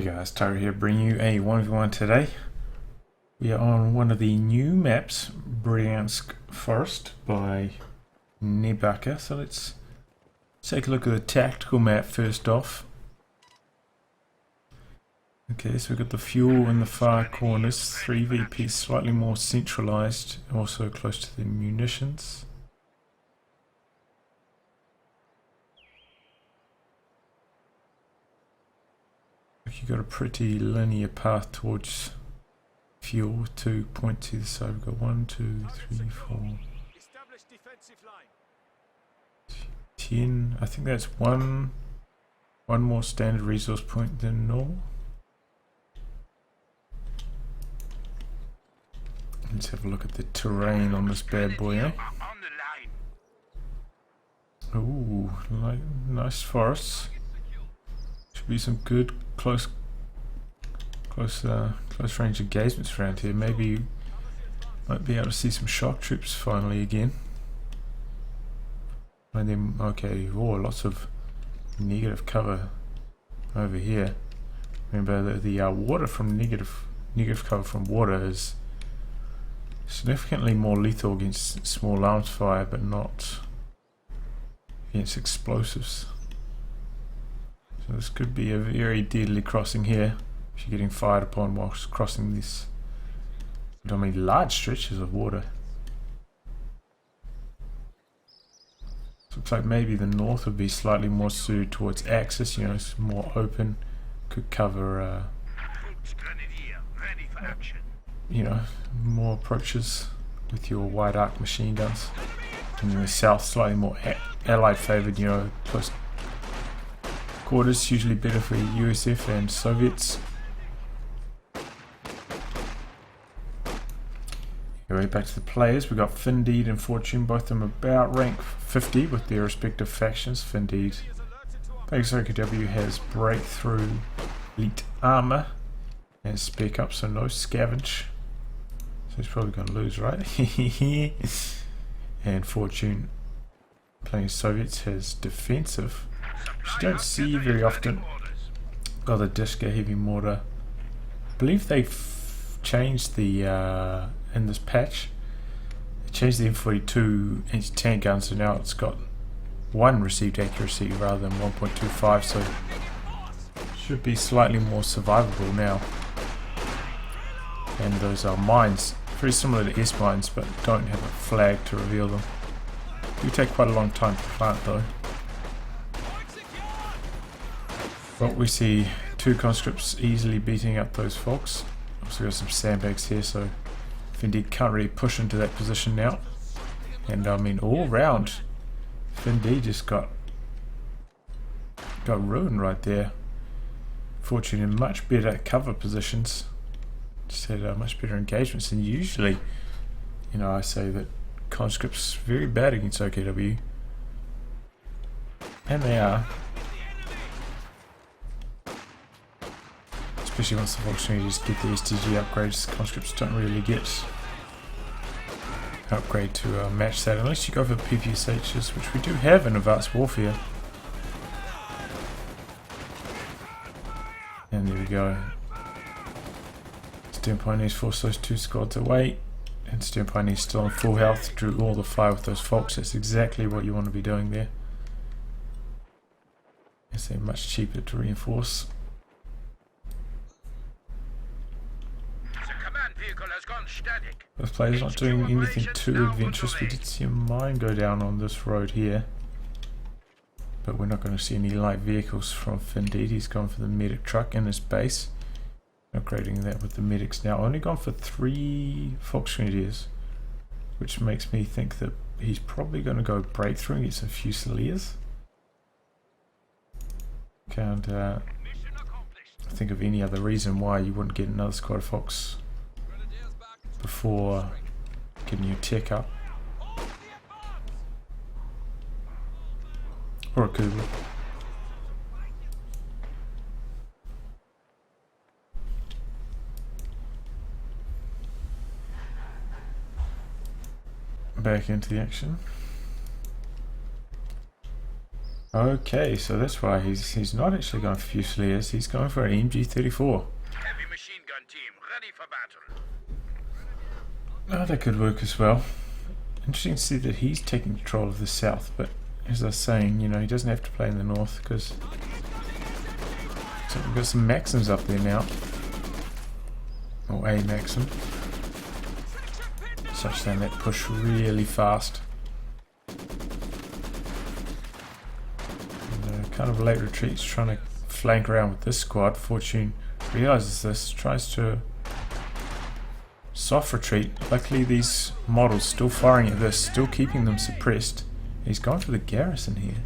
Hey guys, Tyler here, bringing you a 1v1 today. We are on one of the new maps, Bryansk Forest by Nebaka. So let's take a look at the tactical map first off. Okay, so we've got the fuel in the far corners, 3 VPs slightly more centralized, also close to the munitions. You've got a pretty linear path towards fuel with 2 points either side. We've got 1, 2, 3, 4, 10. I think that's one more standard resource point than normal. Let's have a look at the terrain on this bad boy, eh? Ooh, nice forests. Should be some good close range engagements around here. Maybe might be able to see some shock troops finally again. And then, okay, lots of negative cover over here. Remember the water from negative cover from water is significantly more lethal against small arms fire, but not against explosives. So this could be a very deadly crossing here if you're getting fired upon whilst crossing this, large stretches of water. Looks like maybe the north would be slightly more suited towards Axis, it's more open, could cover more approaches with your wide arc machine guns. And in the south, slightly more allied favored, close quarters, usually better for USF and Soviets. Anyway, back to the players. We've got Finndeed and Fortune, both of them about rank 50 with their respective factions. Finndeed, thanks to COH2, has breakthrough elite armor and spec up, so no scavenge. So he's probably going to lose, right? And Fortune, playing Soviets, has defensive, which you don't see very often. Got the Diska heavy mortar. I believe they've changed the in this patch. They changed the M42 anti-tank gun, so now it's got 1 received accuracy rather than 1.25, so should be slightly more survivable now. And those are mines, very similar to S mines, but don't have a flag to reveal them. Do take quite a long time to plant though. But we see 2 conscripts easily beating up those folks. Also got some sandbags here, so Finndeed can't really push into that position now. And all round, Finndeed just got ruined right there. Fortune in much better cover positions. Just had much better engagements, and usually, I say that conscripts very bad against OKW, and they are. Especially once the Volkswagens get the STG upgrades, conscripts don't really get an upgrade to match that, unless you go for PPSHs, which we do have in Advanced Warfare. And there we go. Stern Pioneers forced those 2 squads away, and Stern Pioneers still on full health, drew all the fire with those folks. That's exactly what you want to be doing there. It's they're much cheaper to reinforce. Those players not doing anything too adventurous. We did see a mine go down on this road here, but we're not going to see any light vehicles from Finndeed. He's gone for the medic truck in his base, upgrading that with the medics now. Only gone for 3 Volksgrenadiers, which makes me think that he's probably going to go breakthrough and get some Fusiliers. Can't think of any other reason why you wouldn't get another squad of Fox before getting your tech up. Or a Kubla. Back into the action. Okay, so that's why he's not actually going for Fusiliers, he's going for an MG34. Heavy machine gun team, ready for battle. Oh, that could work as well. Interesting to see that he's taking control of the south, but as I was saying, you know, he doesn't have to play in the north because we've got some Maxims up there now. Or a Maxim. Such that they push really fast. And, kind of late retreats, trying to flank around with this squad. Fortune realizes this, tries to soft retreat. Luckily these models still firing at this, still keeping them suppressed. He's gone for the garrison here,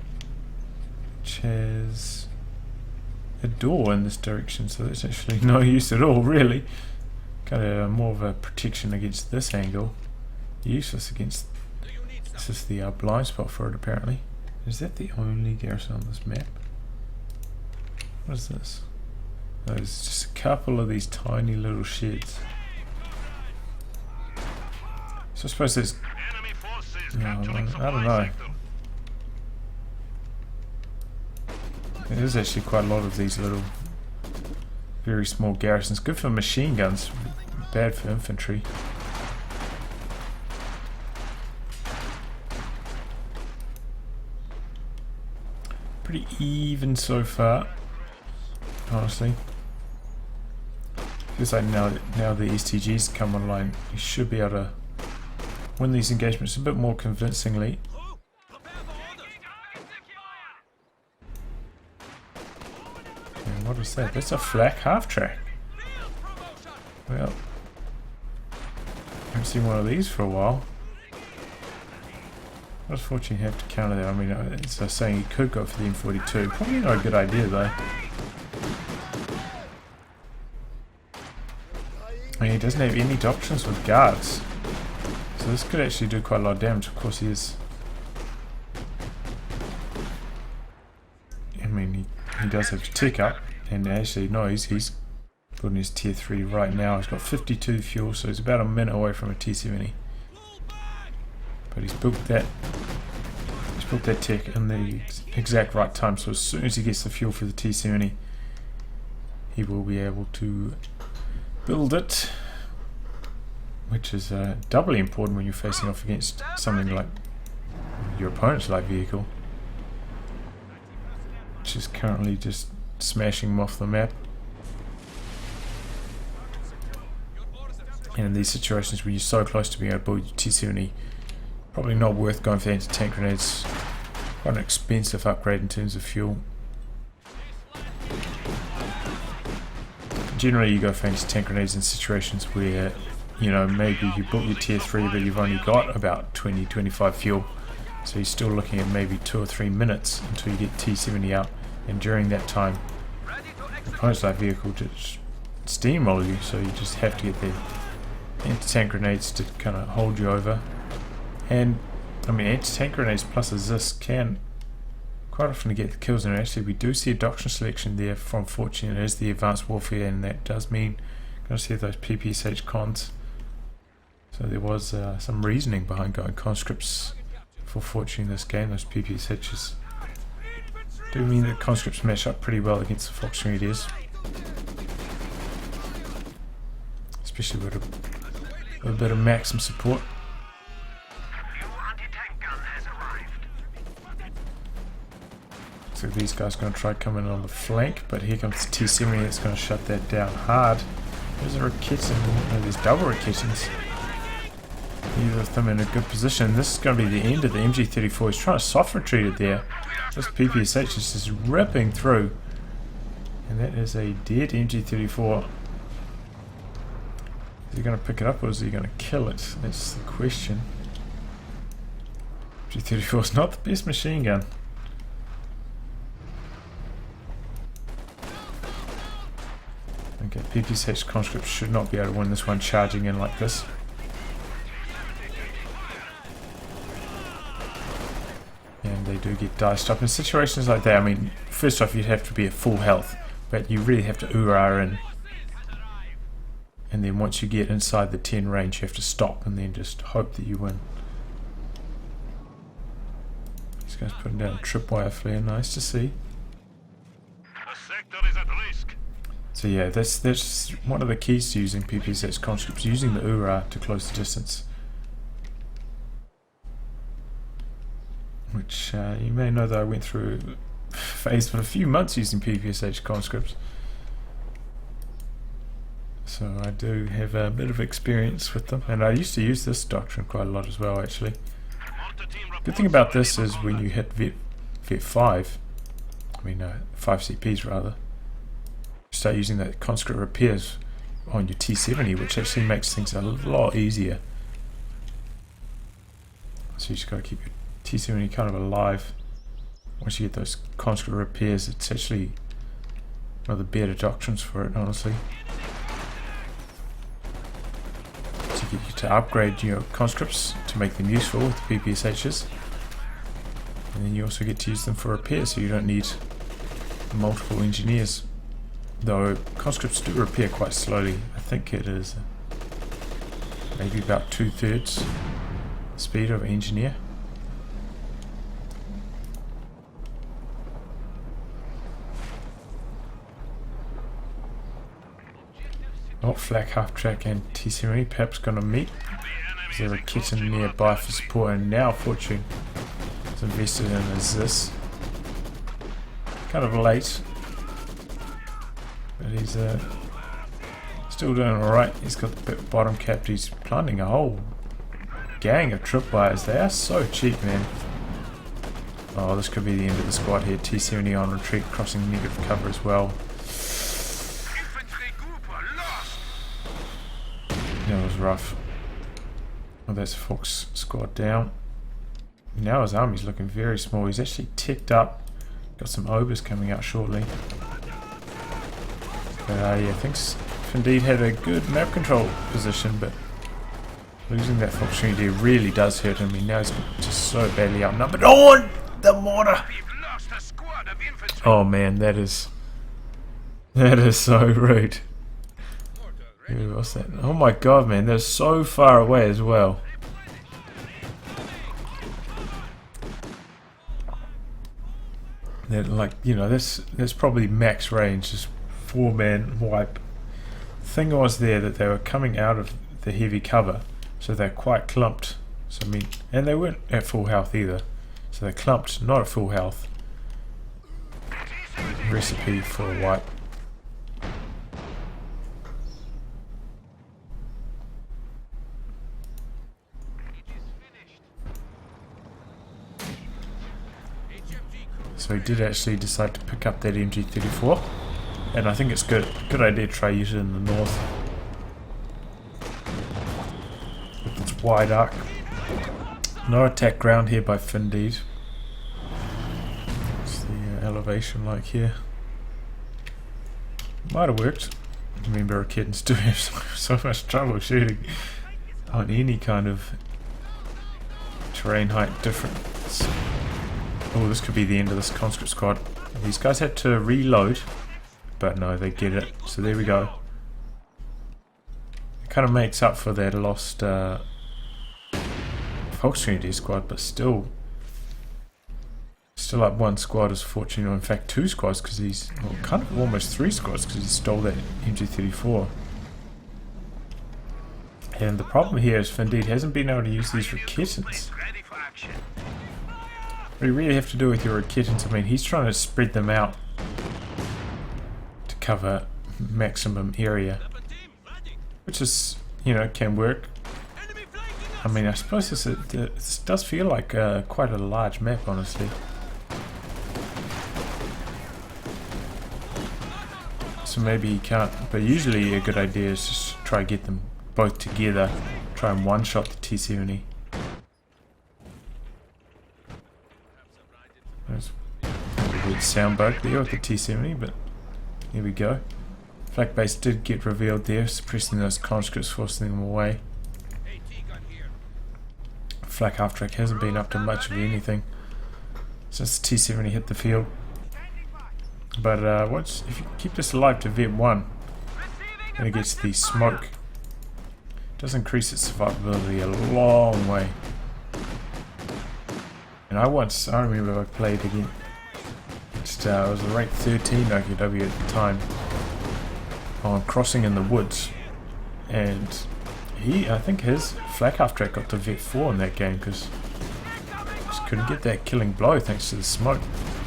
which has a door in this direction, so that's actually no use at all, really. Kind of more of a protection against this angle. Useless against... This is the blind spot for it, apparently. Is that the only garrison on this map? What is this? Oh, there's just a couple of these tiny little sheds. So I suppose there's... No, I don't know. There's actually quite a lot of these little, very small garrisons. Good for machine guns, bad for infantry. Pretty even so far, honestly. Feels like now the STGs come online, you should be able to win these engagements a bit more convincingly. And what is that? That's a flak half-track. Well, I haven't seen one of these for a while. What does Fortune have to counter that? I mean, it's saying he could go for the M42. Probably not a good idea though. I mean, he doesn't have any doctrines with guards. So this could actually do quite a lot of damage. Of course he is. I mean, he does have to tick up. And actually, no, he's building his tier 3 right now. He's got 52 fuel, so he's about a minute away from a T70. But he's built that tech in the exact right time, so as soon as he gets the fuel for the T70, he will be able to build it, which is doubly important when you're facing off against something like your opponent's light vehicle, which is currently just smashing him off the map. And in these situations when you're so close to being able to build your T70, probably not worth going for anti-tank grenades. Quite an expensive upgrade in terms of fuel. Generally you go for anti-tank grenades in situations where, you know, maybe you built your tier 3 but you've only got about 20-25 fuel. So you're still looking at maybe 2 or 3 minutes until you get T70 out, and during that time the opponent's light vehicle just steamroll you, so you just have to get the anti-tank grenades to kind of hold you over. And I mean, anti-tank grenades plus a ZIS can quite often get the kills, and actually we do see a doctrine selection there from Fortune as the advanced warfare, and that does mean going to see those PPSH cons. So there was some reasoning behind going conscripts for Fortune in this game. Those PPSHs do mean that conscripts match up pretty well against the Fox Grenadiers, especially with a bit of Maxim support. So these guys are going to try coming on the flank, but here comes the T70 that's going to shut that down hard. There's a Raketin, no, there's double Raketins. Either of them in a good position. This is going to be the end of the MG34. He's trying to soft retreat it there. This PPSH is just ripping through. And that is a dead MG34. Is he going to pick it up or is he going to kill it? That's the question. MG34 is not the best machine gun. Okay, PPSH conscripts should not be able to win this one charging in like this. And they do get diced up in situations like that. I mean, first off you'd have to be at full health, but you really have to ooh-ah in. And then once you get inside the 10 range you have to stop and then just hope that you win. This guy's putting down a tripwire flare, nice to see. The sector is at risk. So yeah, that's one of the keys to using PPSH conscripts, using the URA to close the distance. Which you may know that I went through a phase for a few months using PPSH conscripts. So I do have a bit of experience with them, and I used to use this doctrine quite a lot as well actually. Good thing about this is when you hit Vet 5, 5 CPs rather, you start using the conscript repairs on your T70, which actually makes things a lot easier. So you just got to keep your T70 kind of alive. Once you get those conscript repairs, it's actually one of the better doctrines for it, honestly. So you get to upgrade your conscripts to make them useful with the PPSHs. And then you also get to use them for repair, so you don't need multiple engineers. Though conscripts do repair quite slowly. I think it is maybe about 2/3 speed of an engineer. Oh, flak half track and T70 perhaps gonna meet. Is there a kitten nearby for support? And now Fortune is invested in is this. Kind of late, but he's still doing alright. He's got the bottom capped. He's planting a whole gang of tripwires. They are so cheap, man. Oh, this could be the end of the squad here. T70 on retreat, crossing negative cover as well. That was rough. Well, that's Fox squad down. Now his army's looking very small. He's actually ticked up. Got some obers coming out shortly. But yeah, I think Finndeed had a good map control position, but losing that Fox Trinity really does hurt him. Now he's just so badly outnumbered. Oh, the mortar! Oh man, that is so rude. What's that? Oh my god, man, they're so far away as well. They're like, that's probably max range, just 4-man wipe. The thing was there that they were coming out of the heavy cover, so they're quite clumped. So and they weren't at full health either. So they're clumped, not at full health. Recipe for a wipe. So he did actually decide to pick up that MG34, and I think it's good idea to try use it in the north with its wide arc. No attack ground here by Finndeed. What's the elevation like here? Might have worked. I mean, Barricades do have so much trouble shooting on any kind of terrain height difference. Oh, this could be the end of this conscript squad. These guys had to reload, but no, they get it. So there we go. It kind of makes up for that lost Fox Trinity squad, but still up one squad is Fortune, or in fact 2 squads, because he's kind of almost 3 squads because he stole that MG34. And the problem here is Finndeed hasn't been able to use these Raketans. What you really have to do with your Raketans, I mean, he's trying to spread them out to cover maximum area, which is, can work. I mean, I suppose this does feel like quite a large map, honestly. So maybe he can't, but usually a good idea is just try to get them both together, try and one-shot the T70. There's a weird sound bug there with the T70, but here we go. Flak base did get revealed there, suppressing those conscripts, forcing them away. Flak half track hasn't been up to much of anything since the T70 hit the field. But if you keep this alive to Vet 1, and it gets the smoke, it does increase its survivability a long way. And I remember I played against, I was ranked 13 OKW at the time on Crossing in the Woods, and I think his flak half track got to Vet 4 in that game because just couldn't get that killing blow thanks to the smoke.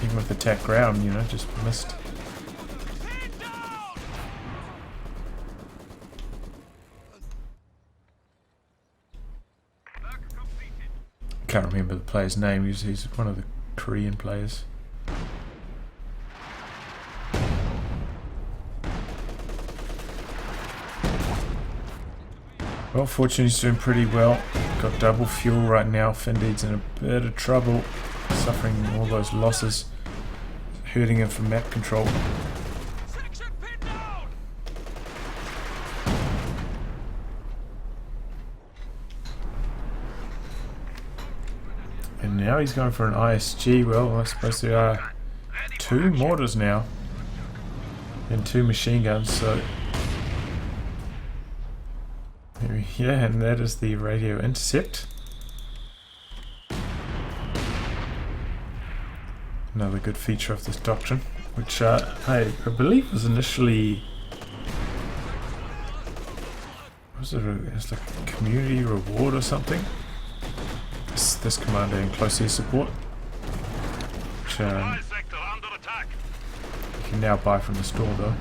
Even with attack ground, you know, just missed. Can't remember the player's name. He's one of the Korean players. Well, fortunately he's doing pretty well. Got double fuel right now. Finndeed's in a bit of trouble, suffering all those losses, hurting him for map control. And now he's going for an ISG. Well, I suppose there are 2 mortars now and 2 machine guns, so yeah, and that is the radio intercept. Another good feature of this doctrine, which I believe was initially, it's like a community reward or something. This commander in close air support, which you can now buy from the store though.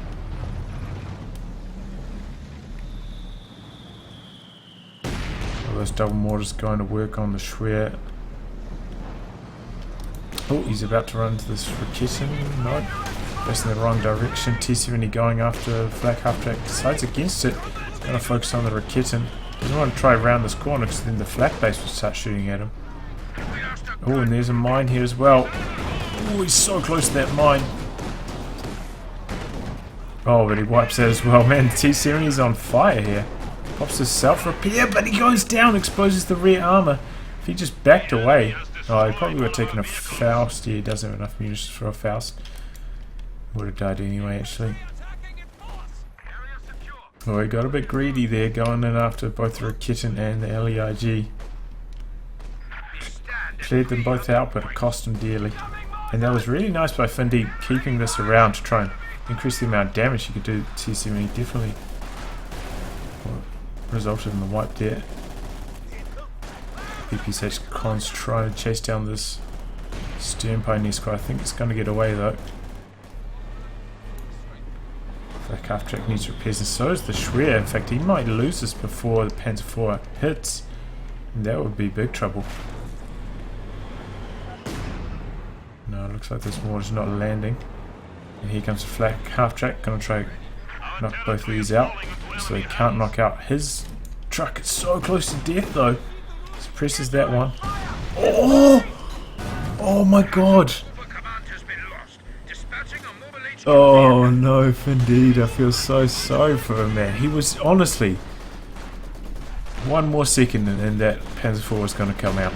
Those double mortars going to work on the Schwer. Oh, he's about to run into this Raketin. No, facing the wrong direction. T70 going after flak half track. Decides against it. Gonna focus on the Raketin. Doesn't want to try around this corner because then the flak base will start shooting at him. Oh, and there's a mine here as well. Oh, he's so close to that mine. Oh, but he wipes that as well. Man, T70 is on fire here. Pops his self-repair, but he goes down, exposes the rear armor. If he just backed away, oh, he probably would have taken a Faust. Yeah, he doesn't have enough munitions for a Faust. Would have died anyway, actually. Oh, he got a bit greedy there, going in after both the Raketin and the LEIG. Cleared them both out, but it cost him dearly. And that was really nice by Finndeed, keeping this around to try and increase the amount of damage he could do to T70. Definitely resulted in the wipe there. BPSH Con's trying to chase down this Stern Pioneer squad. I think it's going to get away though. That half track needs repairs, and so does the Schwer. In fact, he might lose this before the Panzer IV hits, and that would be big trouble. No, it looks like this mortar's not landing. And here comes the flak half track, gonna try to knock both of these out. So he can't knock out his truck. It's so close to death though. Suppresses that one. Oh! Oh my god! Oh no, Finndeed, I feel so sorry for him, man. He was honestly 1 more second and that Panzer IV was going to come out.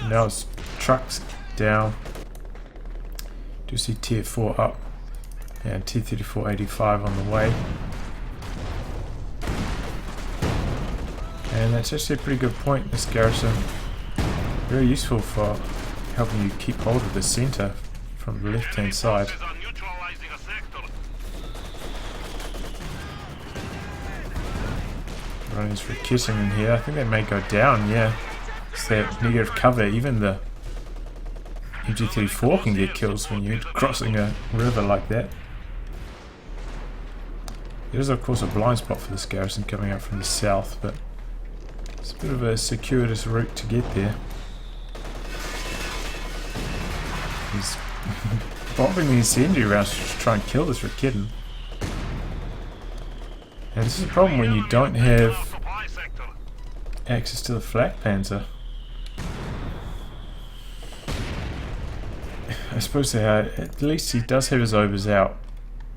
Now his truck's down. Do see tier 4 up and T-34-85 on the way. And that's actually a pretty good point, this garrison. Very useful for helping you keep hold of the center from the left hand side. Running's for kissing in here. I think they may go down, yeah. It's that negative cover. Even the UG-34 can get kills when you're crossing a river like that. There's of course a blind spot for this garrison coming up from the south, but it's a bit of a circuitous route to get there. He's bombing the incendiary rounds to try and kill this Raketin. And this is a problem when you don't have access to the flak panzer. I suppose at least he does have his overs out.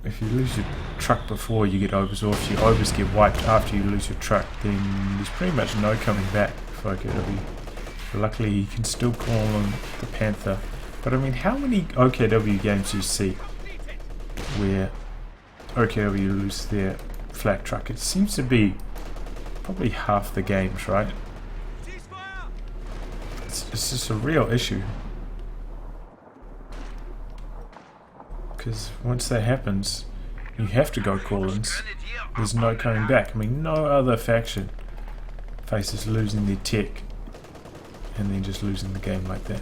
If you lose your truck before you get overs, or if your overs get wiped after you lose your truck, then there's pretty much no coming back for OKW. But luckily you can still call on the Panther. But I mean, how many OKW games do you see where OKW lose their flak truck? It seems to be probably half the games, right? It's it's just a real issue. Because once that happens, you have to go call-ins. There's no coming back. I mean, no other faction faces losing their tech and then just losing the game like that.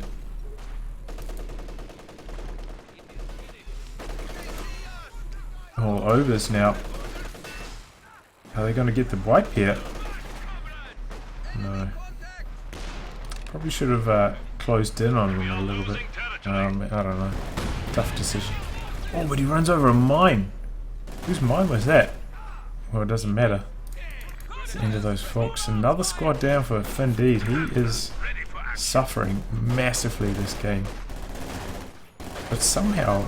All overs now. Are they going to get the wipe here? No. Probably should have closed in on them a little bit. I don't know. Tough decision. Oh, but he runs over a mine. Whose mine was that? Well, it doesn't matter. It's the end of those folks. Another squad down for Finndeed. He is suffering massively this game. But somehow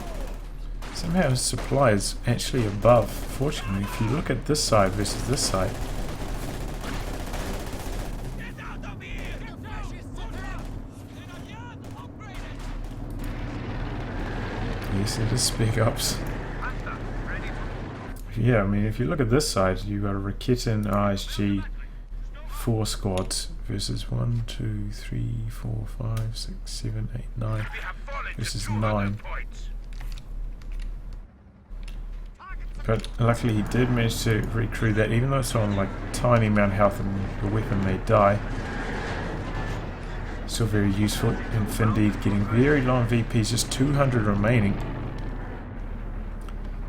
his supply is actually above. Fortunately, if you look at this side versus this side. Yes, it is spec ops. Yeah, I mean, if you look at this side, you've got a Raketin, ISG, 4 squads versus 1, 2, 3, 4, 5, 6, 7, 8, 9 versus 9. But luckily he did manage to recruit that, even though it's on like tiny amount of health and the weapon may die. Still very useful. And Finndeed getting very low on VPs, just 200 remaining.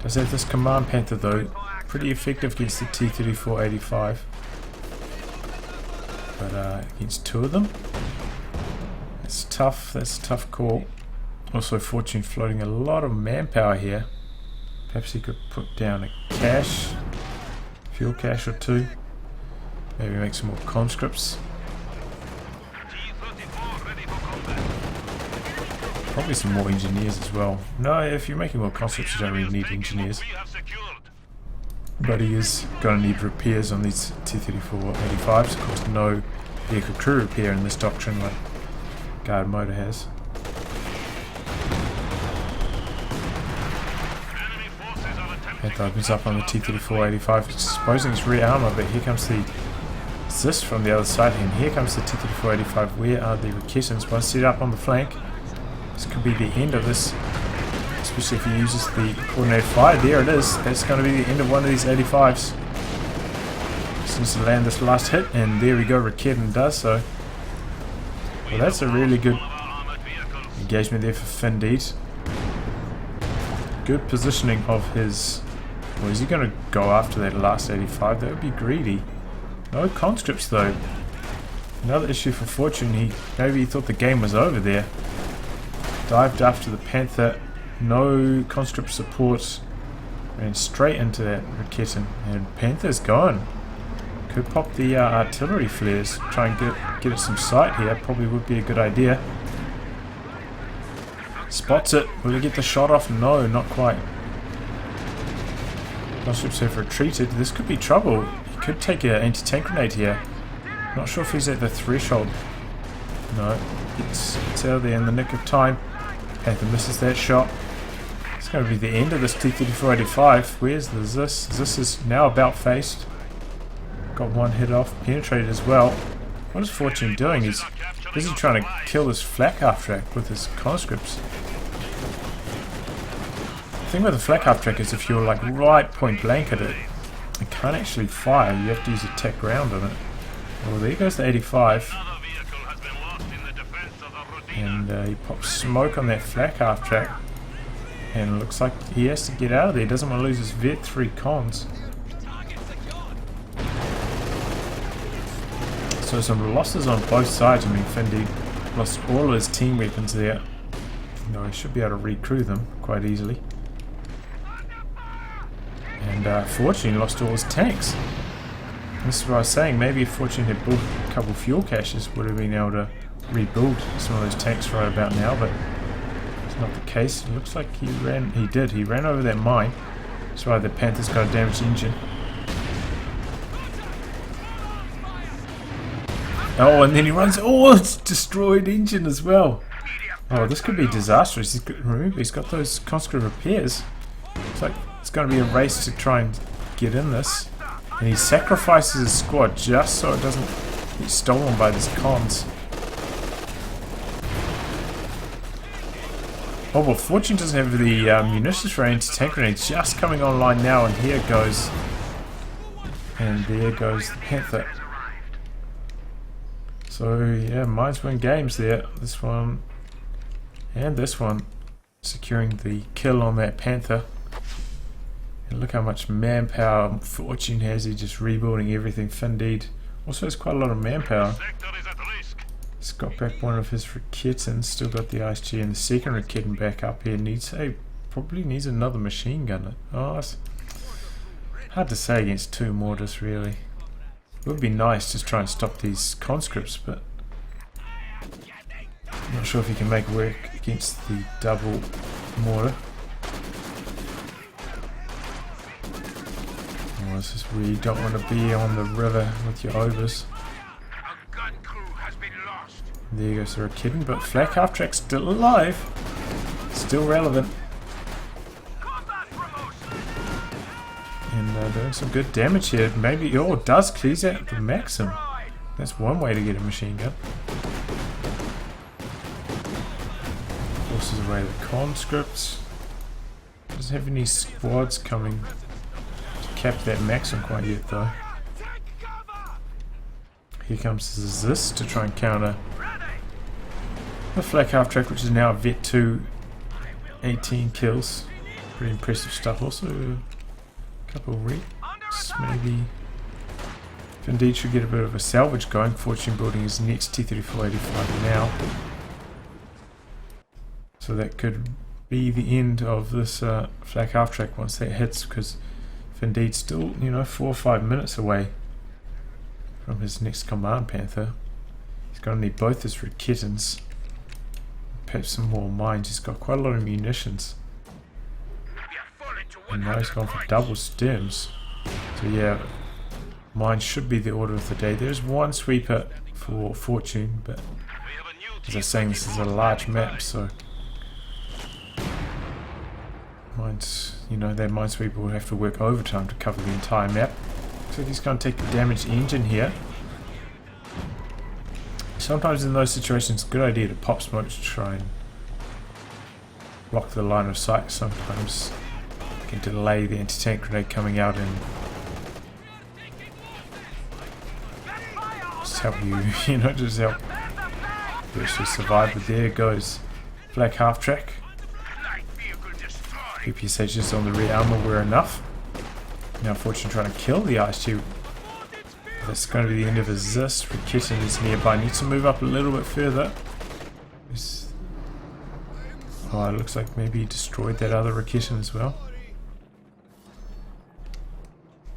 Does have this Command Panther though, pretty effective against the T-34-85. But against 2 of them, that's tough. That's a tough call. Also, Fortune floating a lot of manpower here. Perhaps he could put down a cache, fuel cache or 2. Maybe make some more conscripts. Probably some more engineers as well. No, if you're making more conscripts, you don't really need engineers. But he is going to need repairs on these T-34-85s. Of course, no vehicle crew repair in this doctrine like Guard Motor has. That opens up on the T-34-85, exposing its rear armor, but here comes the Zis from the other side, and here comes the T-34-85. Where are the Raketins? One set up on the flank. This could be the end of this, especially if he uses the coordinated fire. There it is. That's going to be the end of one of these 85s. Just needs to land this last hit, and there we go. Raketin does so. Well, that's a really good engagement there for Finndeed. Good positioning of his. Well, is he going to go after that last 85? That would be greedy. No conscripts though. Another issue for Fortune. Maybe he thought the game was over there. Dived after the Panther. No conscript support. Ran straight into that Raketin. And Panther's gone. Could pop the artillery flares. Try and get it some sight here. Probably would be a good idea. Spots it. Will he get the shot off? No, not quite. Conscripts have retreated. This could be trouble. He could take an anti-tank grenade here. Not sure if he's at the threshold. No. It's out there in the nick of time. Panther misses that shot. It's going to be the end of this T-34-85. Where's the Zis? Zis is now about faced. Got one hit off. Penetrated as well. What is Fortune doing? He's busy trying to kill this flak half track with his conscripts. The thing with the flak half track is if you're like right point blank at it, it can't actually fire. You have to use a tech round on it. Well, there goes the 85. And he pops smoke on that flak half track. And it looks like he has to get out of there. He doesn't want to lose his vet 3 cons. So some losses on both sides. I mean, Finndeed lost all of his team weapons there. No, he should be able to recrew them quite easily. And Fortune lost all his tanks. This is what I was saying. Maybe if Fortune had built a couple fuel caches, would have been able to rebuild some of those tanks right about now, but it's not the case. It looks like he ran over that mine. That's why the Panther's got a damaged engine. Oh, and then he runs. Oh, it's destroyed engine as well. Oh, this could be disastrous. Remember, he's got those conscript repairs. It's like it's going to be a race to try and get in this. And he sacrifices his squad just so it doesn't get stolen by these cons. Oh well, Fortune doesn't have the munitions for anti-tank grenades just coming online now, and here it goes. And there goes the Panther. So yeah, mines win games there. This one and this one. Securing the kill on that Panther. And look how much manpower Fortune has. He's just rebuilding everything. Finndeed also has quite a lot of manpower. He's got back one of his Raketins. Still got the ISG and the second Raketin back up here. Probably needs another machine gunner. Oh, it's hard to say against two mortars really. It would be nice just try and stop these conscripts, but I'm not sure if he can make work against the double mortar. Oh, this is where you don't want to be on the river with your overs. There goes the Raketin, but Flak Half-Track's still alive. Still relevant. And doing some good damage here. Maybe, oh, it does clears out the Maxim. That's one way to get a machine gun. Forces away the conscripts. Doesn't have any squads coming to cap that Maxim quite yet though. Here comes this to try and counter the Flak Half-Track, which is now Vet 2, 18 kills. Pretty impressive stuff. Also a couple of wrecks maybe. Finndeed should get a bit of a salvage going. Fortune building his next T-34-85 now. So that could be the end of this Flak Half-Track once that hits, because Finndeed's still, 4 or 5 minutes away from his next command Panther. He's going to need both his Raketins, perhaps some more mines. He's got quite a lot of munitions. And now he's gone for double stems. So yeah, mines should be the order of the day. There's one sweeper for Fortune, but as I was saying, this is a large map, so mines, that minesweeper will have to work overtime to cover the entire map. So he's going to take the damaged engine here. Sometimes in those situations, it's a good idea to pop smoke to try and block the line of sight. Sometimes it can delay the anti-tank grenade coming out and just help you, just help you actually survive. But there goes Flak Half-Track. PPSHs on the rear armor were enough. Now Fortune trying to kill the IS-2. That's going to be the end of his Zist. Raketin is nearby. Needs to move up a little bit further. Oh, it looks like maybe he destroyed that other Raketin as well.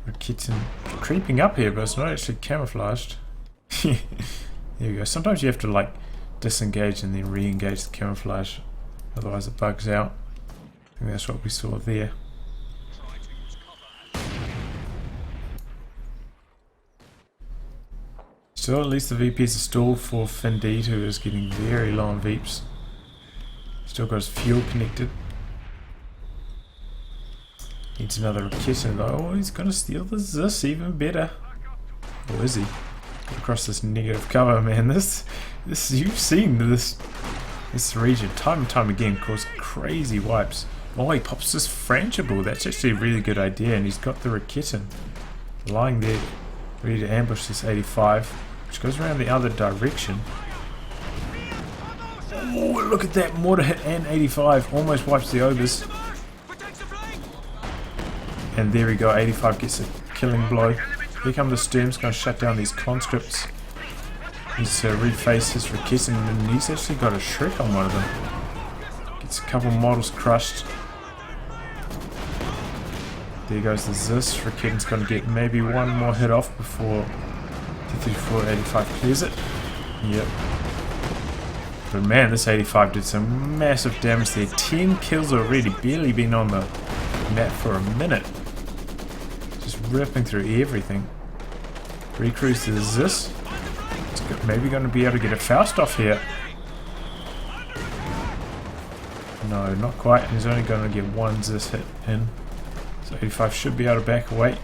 Raketin creeping up here, but it's not actually camouflaged. There you go. Sometimes you have to disengage and then re-engage the camouflage. Otherwise it bugs out. I think that's what we saw there. Still, at least the VPs are stalled for Finndeed, who is getting very low on VPs. Still got his fuel connected. Needs another Raketin though. Oh, he's gonna steal the Zis, even better. Or is he? Get across this negative cover, man. This you've seen this region time and time again cause crazy wipes. Oh, he pops this frangible. That's actually a really good idea, and he's got the Raketin lying there, ready to ambush this 85, which goes around the other direction. Oh, look at that mortar hit, and 85 almost wipes the overs. And there we go, 85 gets a killing blow. Here come the Sturms, going to shut down these conscripts. Needs to reface his Raketin, and he's actually got a Shrek on one of them. Gets a couple models crushed. There goes the Zis. Raketin's going to get maybe one more hit off before T-34-85 clears it. Yep. But man, this 85 did some massive damage there. 10 kills already, barely been on the map for a minute. Just ripping through everything. Recruits the Zis. It's maybe going to be able to get a Faust off here. No, not quite. He's only going to get one Zis hit in. So 85 should be able to back away.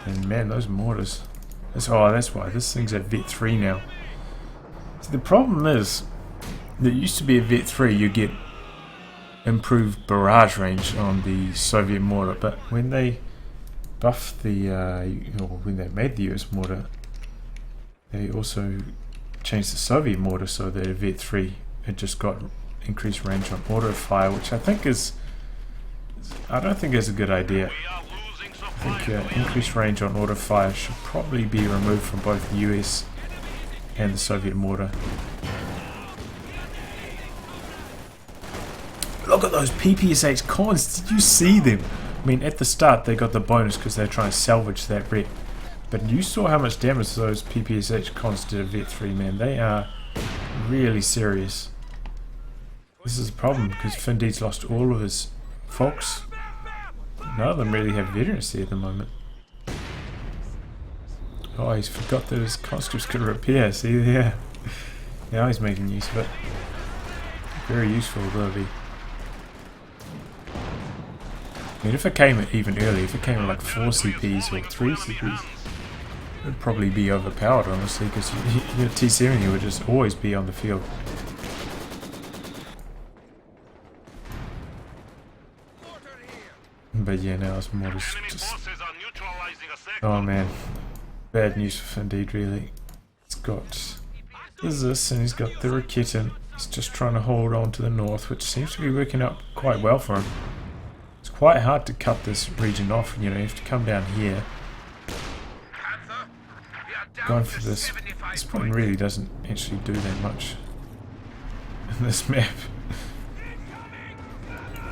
And man, those mortars. That's why this thing's at Vet 3 now. See, the problem is, there used to be a Vet 3, you get improved barrage range on the Soviet mortar, but when they buffed the, or when they made the US mortar, they also changed the Soviet mortar so that a Vet 3 it just got increased range on auto fire, which I think is, I don't think is a good idea. I think increased range on auto fire should probably be removed from both the US and the Soviet mortar. Look at those PPSH cons, did you see them? I mean, at the start they got the bonus because they're trying to salvage that rep. But you saw how much damage those PPSH cons did at Vet 3, man. They are really serious. This is a problem because Finndeed's lost all of his folks. None of them really have veterancy at the moment. Oh, he's forgot that his conscripts could repair, see there? Now he's making use of it. Very useful ability. I mean, if it came even early, if it came at like 4 CPs or 3 CPs, it would probably be overpowered, honestly, because your T-70 would just always be on the field. But yeah, now it's more just... Oh man, bad news for Finndeed, really. It's got this, and he's got the Raketin. He's just trying to hold on to the north, which seems to be working out quite well for him. It's quite hard to cut this region off, you know, you have to come down here. Going for this point really doesn't actually do that much in this map.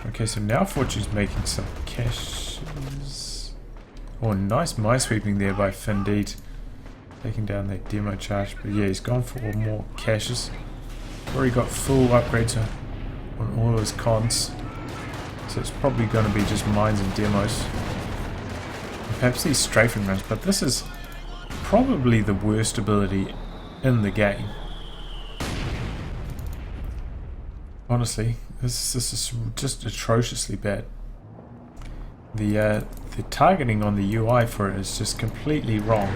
Okay, so now Fortune's making some caches. Oh, nice minesweeping there by Finndeed. Taking down that demo charge. But yeah, he's gone for more caches. Already got full upgrades on all of his cons. So it's probably going to be just mines and demos. And perhaps these strafing runs, but this is probably the worst ability in the game. Honestly, this is just atrociously bad. The targeting on the UI for it is just completely wrong,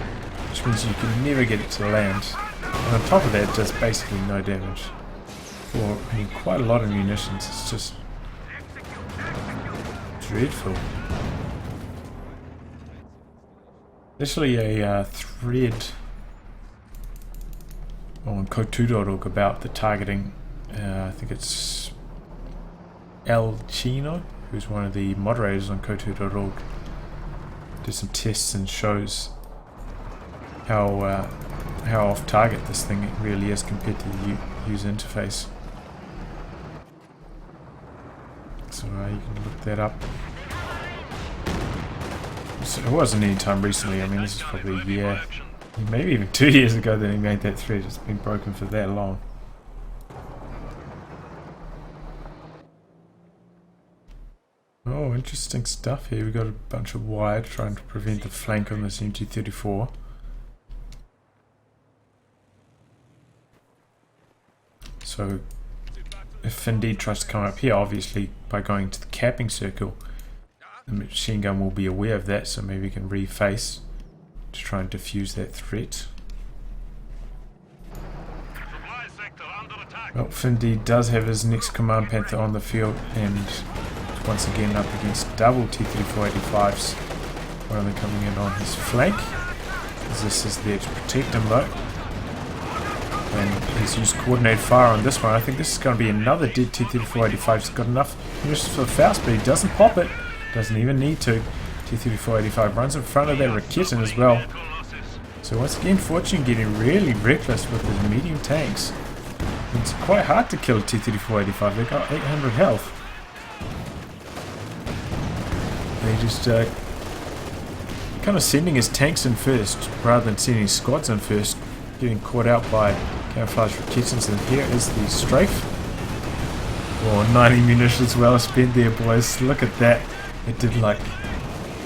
which means you can never get it to land. And on top of that, it does basically no damage. For I mean, quite a lot of munitions, it's just dreadful. Actually, a thread on COH2.org about the targeting. I think it's El Chino, who's one of the moderators on COH2.org, did some tests and shows how off target this thing really is compared to the user interface. So you can look that up. So it wasn't any time recently. I mean, this is probably a year, maybe even 2 years ago that he made that thread. It's been broken for that long. Oh, interesting stuff here. We've got a bunch of wire trying to prevent the flank on this MG34. So, if Finndeed tries to come up here, obviously by going to the capping circle, the machine gun will be aware of that, so maybe we can reface to try and defuse that threat. Well, Finndeed does have his next Command Panther on the field, and once again up against double T-3485s. One of them coming in on his flank. This is there to protect him though. And he's used coordinated fire on this one. I think this is going to be another dead T-3485. He's got enough munitions for the Faust, but he doesn't pop it. Doesn't even need to. T-3485 runs in front of that Raketin as well. So once again, Fortune getting really reckless with his medium tanks. It's quite hard to kill T-3485. They've got 800 health. They just kind of sending his tanks in first rather than sending his squads in first, getting caught out by camouflage Raketins. And here is the strafe. Oh, 90 munitions well spent there, boys. Look at that. It did like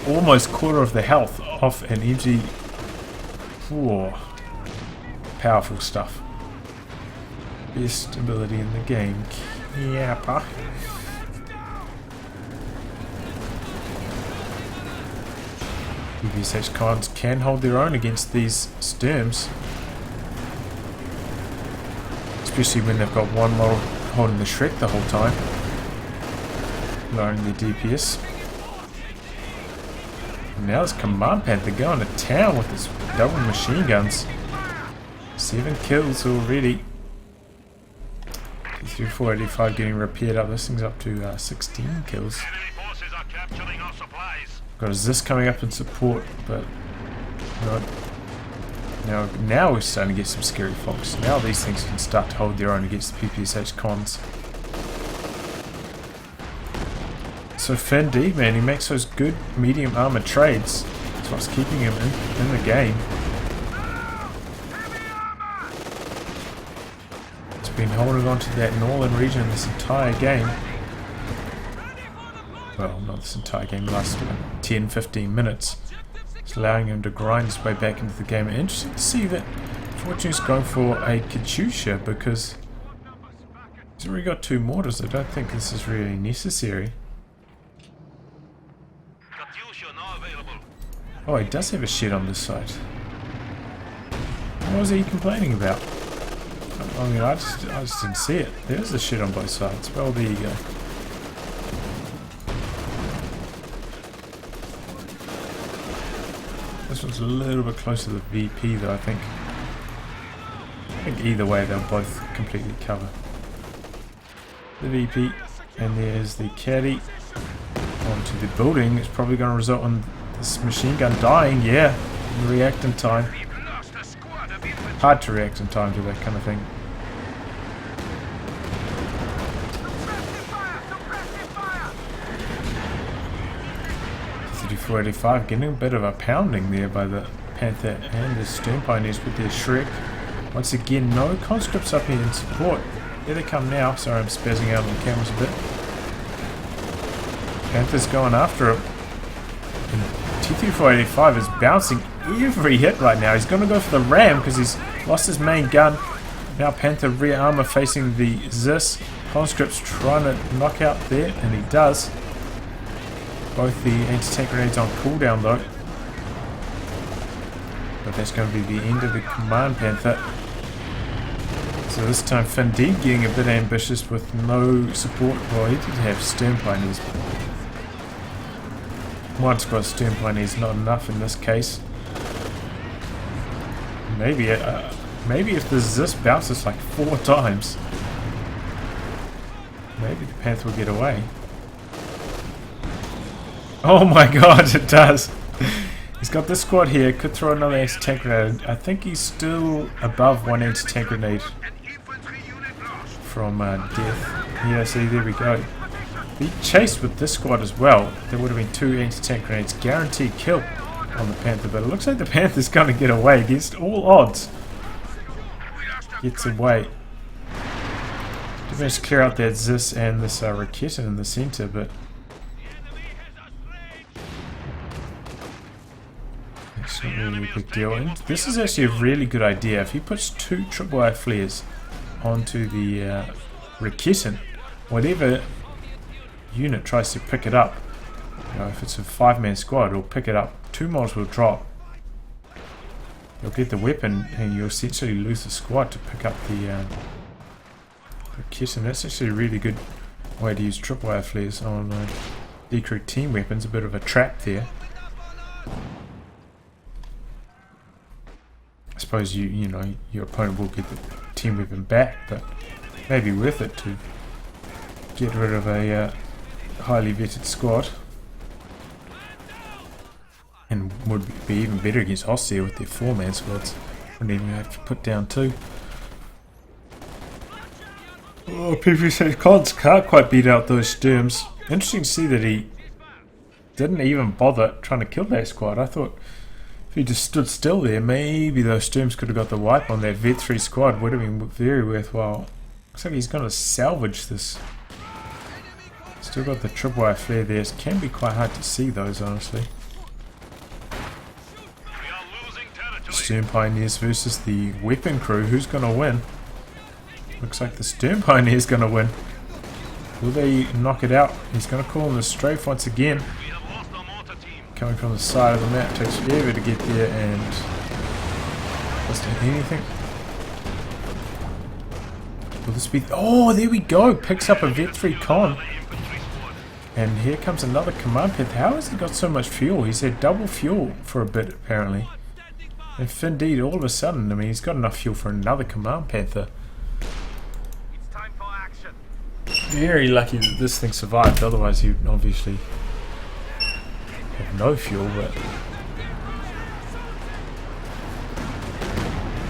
almost quarter of the health off an MG. Whoa. Powerful stuff. Best ability in the game. Yeah, pa. PPSH cons can hold their own against these Sturms. especially when they've got one model holding the Shrek the whole time, lowering their DPS. And now this Command Panther going to town with his double machine guns. 7 kills already. 3485 getting repaired up. This thing's up to 16 kills. Enemy forces are capturing our supplies. Got a Zis coming up in support, but not. Now we're starting to get some scary folks. Now these things can start to hold their own against the PPSH cons. So Finndeed, man, he makes those good medium armor trades. That's what's keeping him in the game. He's been holding on to that northern region this entire game. Well, not this entire game, the last 10-15 minutes. It's allowing him to grind his way back into the game. And interesting to see that Fortune's going for a Katyusha because he's already got 2 mortars. I don't think this is really necessary. Katyusha now available. Oh, he does have a shed on this side. What was he complaining about? I mean, I just didn't see it. There's a shed on both sides. Well, there you go. This one's a little bit closer to the VP though, I think. I think either way they'll both completely cover. The VP, and there's the caddy onto the building. It's probably going to result in this machine gun dying. Yeah, react in time. Hard to react in time to that kind of thing. .485 getting a bit of a pounding there by the Panther and the Stern Pioneers with their Shrek. Once again, no conscripts up here in support. Here they come now. Sorry, I'm spazzing out on the cameras a bit. Panther's going after him. And T-3485 is bouncing every hit right now. He's going to go for the ram because he's lost his main gun. Now Panther rear armor facing the Zis. Conscripts trying to knock out there, and he does. Both the anti-tank grenades on cooldown though. But that's going to be the end of the Command Panther. So this time Finndeed getting a bit ambitious with no support. Well, he did have Stern Pioneers. One squad Stern Pioneers not enough in this case. Maybe if the Zis bounces like 4 times, maybe the Panther will get away. Oh my god, it does! He's got this squad here, could throw another anti-tank grenade. I think he's still above 1 anti-tank grenade from death. Yeah, see, there we go. He chased with this squad as well. There would have been 2 anti-tank grenades. Guaranteed kill on the Panther, but it looks like the Panther's going to get away against all odds. Gets away. Did manage to clear out that Zis and this Raketa in the center, but it's not really a big deal. And this is actually a really good idea. If he puts 2 triple wire flares onto the Raketa, whatever unit tries to pick it up, you know, if it's a 5-man squad, it'll pick it up. 2 mods will drop. You'll get the weapon, and you'll essentially lose the squad to pick up the Raketa. That's actually a really good way to use triple wire flares on decrew team weapons. A bit of a trap there. I suppose you know your opponent will get the team weapon back, but maybe worth it to get rid of a highly vetted squad, and would be even better against Austria with their 4-man squads. Wouldn't even have to put down 2. Oh, PPC Cons can't quite beat out those Sturms. Interesting to see that he didn't even bother trying to kill that squad. I thought if he just stood still there, maybe those Sturms could have got the wipe on that Vet 3 squad. Would have been very worthwhile. Looks like he's going to salvage this. Still got the triple wire flare there. It can be quite hard to see those, honestly. Stern Pioneers versus the weapon crew. Who's going to win? Looks like the Stern Pioneers going to win. Will they knock it out? He's going to call in the strafe once again. Coming from the side of the map, takes forever to get there, and doesn't do anything. Will this be... Oh, there we go! Picks up a Vet 3 con. And here comes another Command Panther. How has he got so much fuel? He's had double fuel for a bit, apparently. And Finndeed, all of a sudden, I mean, he's got enough fuel for another Command Panther. Very lucky that this thing survived, otherwise he'd obviously have no fuel, but...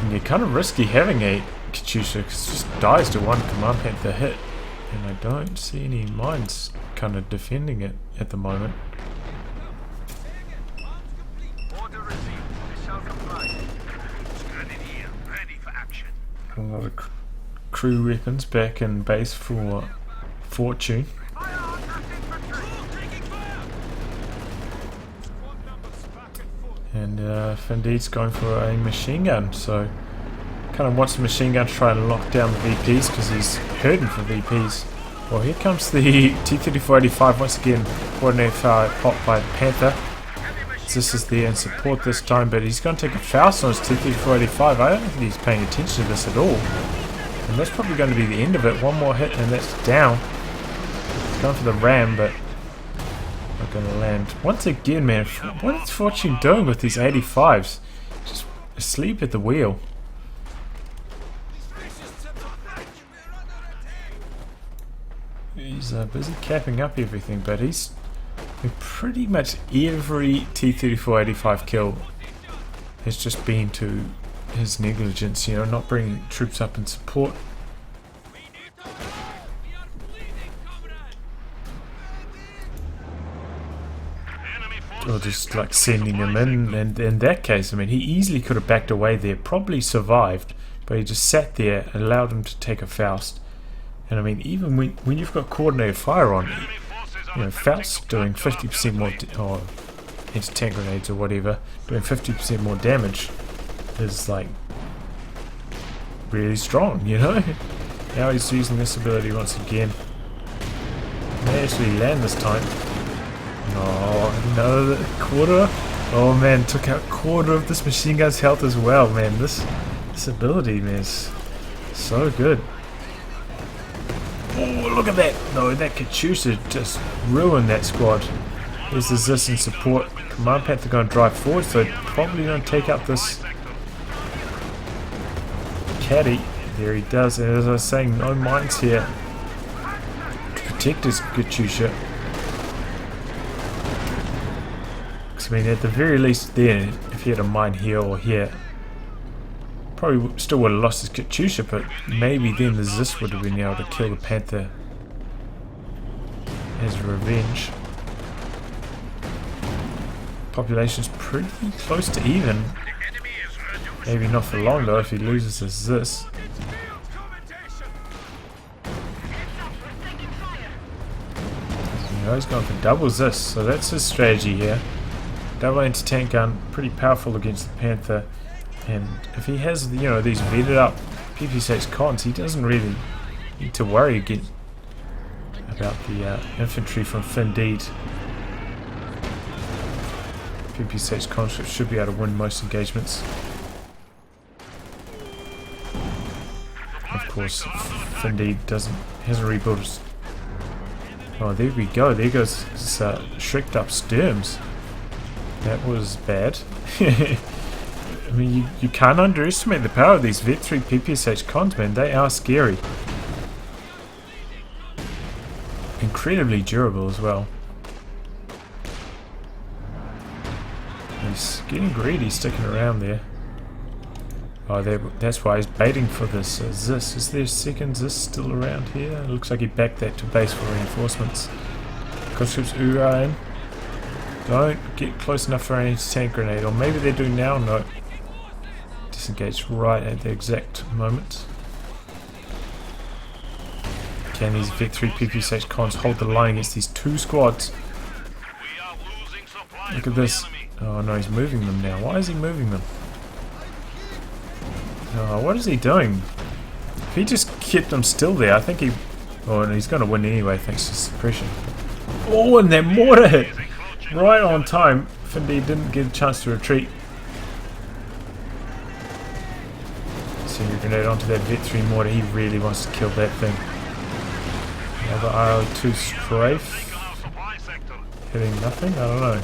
And you're kind of risky having a Katyusha, because it just dies to one Command Panther hit. And I don't see any mines kind of defending it at the moment. A lot of crew weapons back in base for Fortune. And Finndeed's going for a machine gun, so kind of wants the machine gun to try and lock down the VPs because he's hurting for VPs. Well, here comes the T-3485 once again, coordinated fire popped by the Panther. This is there in support this time, but he's going to take a Faust on his T-3485. I don't think he's paying attention to this at all. And that's probably going to be the end of it. One more hit and that's down. He's going for the ram, but not going to land. Once again, man, what is Fortune doing with these 85s? Just asleep at the wheel. He's busy capping up everything, but he's pretty much every T-3485 kill has just been to his negligence, you know, not bringing troops up in support. Or just like sending him in, and in that case, I mean, he easily could have backed away there, probably survived, but he just sat there and allowed him to take a Faust. And I mean, even when you've got coordinated fire on, you know, Faust doing 50% more, or anti-tank grenades or whatever, doing 50% more damage is like really strong, you know? Now he's using this ability once again. May actually land this time. Oh, another quarter. Oh man, took out quarter of this machine gun's health as well, man. This ability, man, is so good. Oh, look at that! No, that Katyusha just ruined that squad. There's the Zis in support. Command Panther going to drive forward, so probably going to take out this caddy. There he does, and as I was saying, no mines here to protect his Katyusha. I mean, at the very least there, if he had a mine here or here, probably still would have lost his Katyusha, but maybe then the Zis would have been able to kill the Panther as revenge. Population's pretty close to even. Maybe not for long though if he loses his Zis. You know, he's going for double Zis, so that's his strategy here. Double anti-tank gun, pretty powerful against the Panther. And if he has, you know, these vetted up PP6 cons, he doesn't really need to worry again about the infantry from Finndeed. PP6 conscripts should be able to win most engagements. Of course, Finndeed hasn't rebuilt his... Oh, there we go. There goes his shrieked up Sturms. That was bad. I mean, you can't underestimate the power of these Vet 3 PPSH cons, man. They are scary. Incredibly durable as well. He's getting greedy sticking around there. Oh, that's why he's baiting for this Zis. Is there a second Zis still around here? It looks like he backed that to base for reinforcements. Conscripts Ura in. Don't get close enough for an anti-tank grenade, or maybe they do now. No. Disengage right at the exact moment. Can these Vet 3 PPSH cons hold the line against these two squads? Look at this. Oh no, he's moving them now. Why is he moving them? Oh, what is he doing? If he just kept them still there, I think he... Oh, and he's going to win anyway thanks to suppression. Oh, and that mortar hit! Right on time. Finndeed didn't get a chance to retreat. Incendiary grenade onto that Vet 3 mortar. He really wants to kill that thing. Another IL-2 strafe. Hitting nothing? I don't know.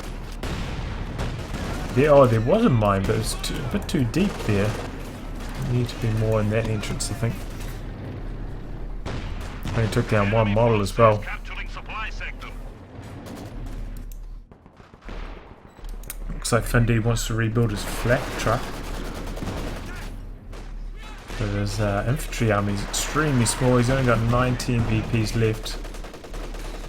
There was a mine, but it was a bit too deep there. Need to be more in that entrance, I think. Only took down one model as well. Looks like Finndeed wants to rebuild his flak truck. But his infantry army is extremely small. He's only got 19 VPs left.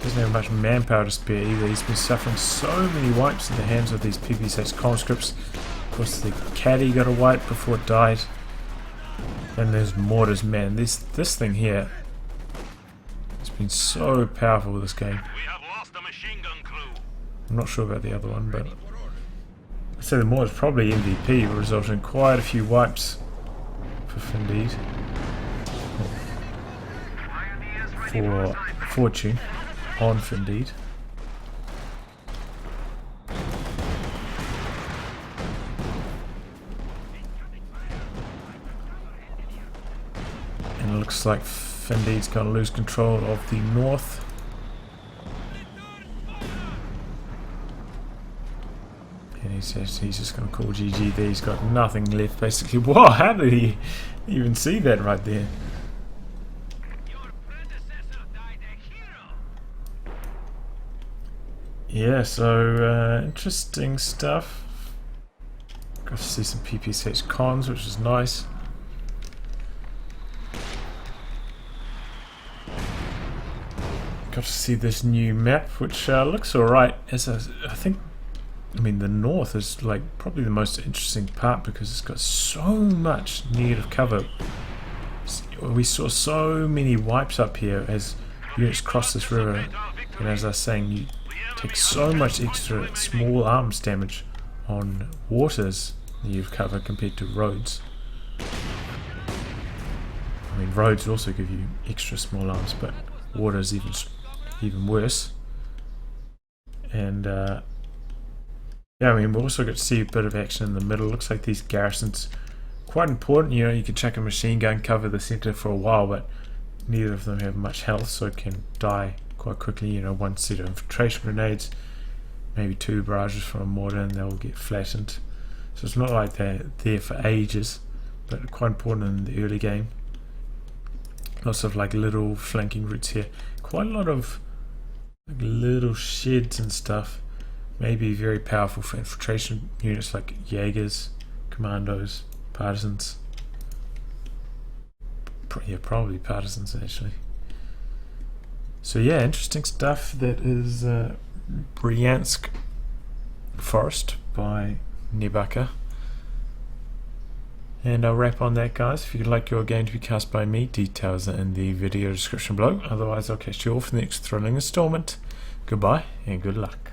Doesn't have much manpower to spare either. He's been suffering so many wipes at the hands of these PPSH conscripts. Of course, the caddy got a wipe before it died. And there's mortars, man. This thing here has been so powerful with this game. I'm not sure about the other one, but I'd say the mortar's probably MVP. It resulted in quite a few wipes for Finndeed. For Fortune on Finndeed. And it looks like Finndeed's going to lose control of the north. And he's just going to call GG there. He's got nothing left basically. Wow, how did he even see that right there? Yeah, so interesting stuff. Got to see some PPSH cons, which is nice. Got to see this new map, which looks alright. I mean, the north is like probably the most interesting part because it's got so much negative cover. We saw so many wipes up here as units cross this river, and as I was saying, you take so much extra small arms damage on waters that you've covered compared to roads. I mean, roads also give you extra small arms, but waters even worse. And yeah, I mean, we also got to see a bit of action in the middle. Looks like these garrisons quite important. You know, you can chuck a machine gun, cover the center for a while, but neither of them have much health, so it can die quite quickly. You know, one set of infiltration grenades, maybe 2 barrages from a mortar, and they'll get flattened. So it's not like they're there for ages, but quite important in the early game. Lots of like little flanking routes here. Quite a lot of like little sheds and stuff. Maybe very powerful for infiltration units like Jaegers, Commandos, Partisans. Yeah, probably Partisans actually. So yeah, interesting stuff. That is Bryansk Forest by Nebaka. And I'll wrap on that, guys. If you'd like your game to be cast by me, details are in the video description below. Otherwise, I'll catch you all for the next thrilling installment. Goodbye and good luck.